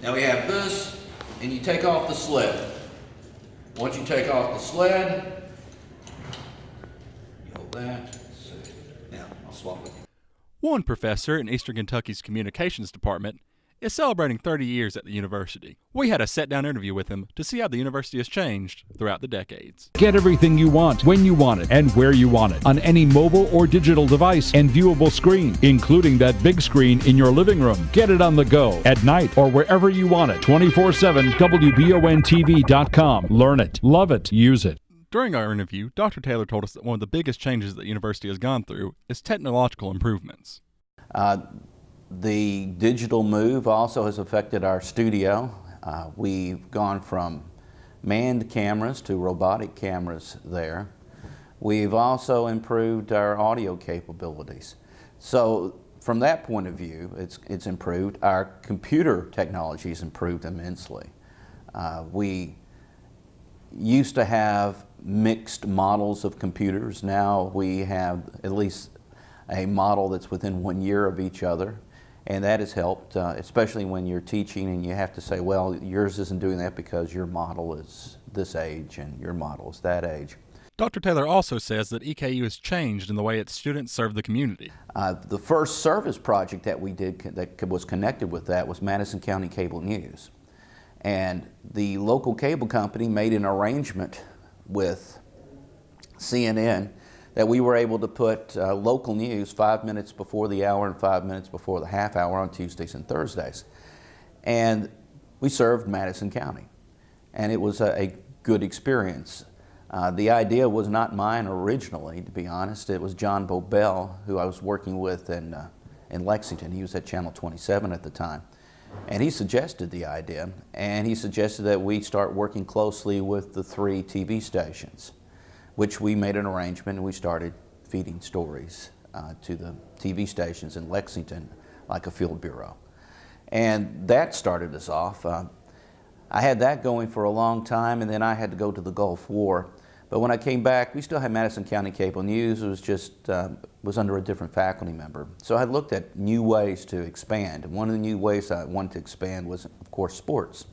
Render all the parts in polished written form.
Now we have this, and you take off the sled. Once you take off the sled, you hold that. Now, I'll swap with you. One professor in Eastern Kentucky's communications department is celebrating 30 years at the university. We had a sit-down interview with him to see how the university has changed throughout the decades. Get everything you want, when you want it, and where you want it, on any mobile or digital device and viewable screen, including that big screen in your living room. Get it on the go, at night, or wherever you want it. 24/7, WBONTV.com. Learn it, love it, use it. During our interview, Dr. Taylor told us that one of the biggest changes that the university has gone through is technological improvements. The digital move also has affected our studio. We've gone from manned cameras to robotic cameras there. We've also improved our audio capabilities. So from that point of view, it's improved. Our computer technology has improved immensely. We used to have mixed models of computers. Now we have at least a model that's within 1 year of each other. And that has helped, especially when you're teaching and you have to say, well, yours isn't doing that because your model is this age and your model is that age. Dr. Taylor also says that EKU has changed in the way its students serve the community. The first service project that we did that was connected with that was Madison County Cable News. And the local cable company made an arrangement with CNN that we were able to put local news 5 minutes before the hour and 5 minutes before the half hour on Tuesdays and Thursdays. And we served Madison County. And it was a good experience. The idea was not mine originally, to be honest. It was John Bobel, who I was working with in Lexington. He was at Channel 27 at the time. And he suggested the idea, and he suggested that we start working closely with the 3 TV stations, which we made an arrangement and we started feeding stories to the TV stations in Lexington like a field bureau. And that started us off. I had that going for a long time, and then I had to go to the Gulf War. But when I came back, we still had Madison County Cable News. It was just was under a different faculty member. So I looked at new ways to expand. And one of the new ways I wanted to expand was, of course, sports.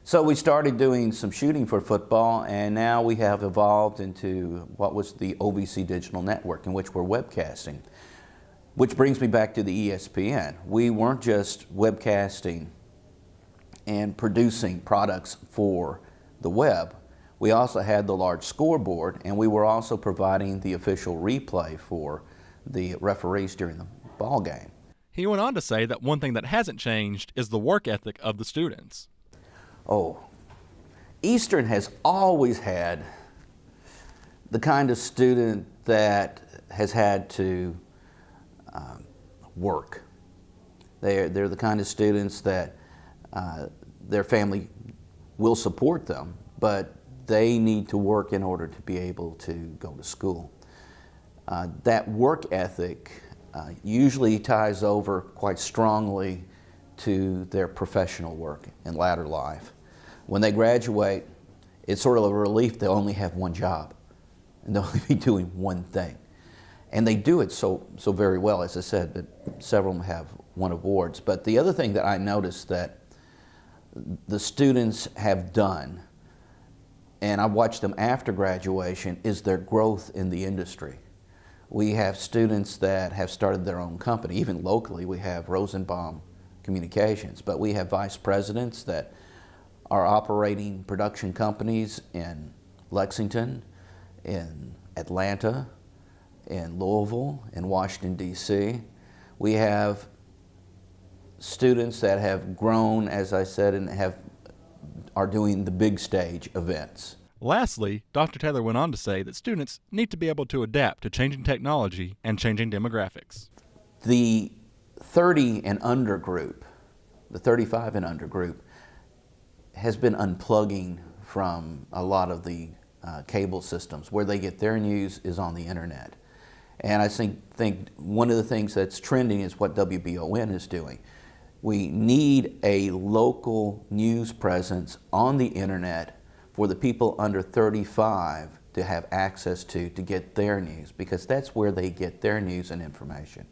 So we started doing some shooting for football, and now we have evolved into what was the OVC Digital Network, in which we're webcasting. Which brings me back to the ESPN. We weren't just webcasting and producing products for the web. We also had the large scoreboard, and we were also providing the official replay for the referees during the ball game. He went on to say that one thing that hasn't changed is the work ethic of the students. Oh, Eastern has always had the kind of student that has had to work. They're the kind of students that their family will support them, but they need to work in order to be able to go to school. That work ethic usually ties over quite strongly to their professional work in latter life. When they graduate, it's sort of a relief they only have one job and they'll only be doing one thing. And they do it so very well. As I said, that several of them have won awards. But the other thing that I noticed that the students have done, and I watched them after graduation, is their growth in the industry. We have students that have started their own company. Even locally, we have Rosenbaum Communications, but we have vice presidents that are operating production companies in Lexington, in Atlanta, in Louisville, in Washington, D.C. We have students that have grown, as I said, and are doing the big stage events. Lastly, Dr. Taylor went on to say that students need to be able to adapt to changing technology and changing demographics. The 30 and under group, the 35 and under group, has been unplugging from a lot of the cable systems. Where they get their news is on the internet. And I think one of the things that's trending is what WBON is doing. We need a local news presence on the internet for the people under 35 to have access to get their news, because that's where they get their news and information.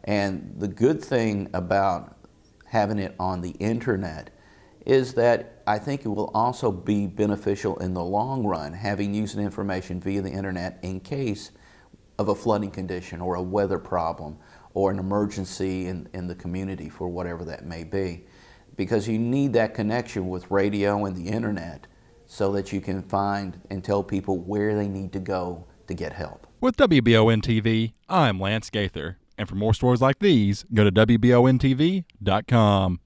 And the good thing about having it on the internet is that I think it will also be beneficial in the long run, having using information via the internet in case of a flooding condition or a weather problem or an emergency in the community for whatever that may be. Because you need that connection with radio and the internet so that you can find and tell people where they need to go to get help. With WBON TV, I'm Lance Gaither. And for more stories like these, go to WBONTV.com.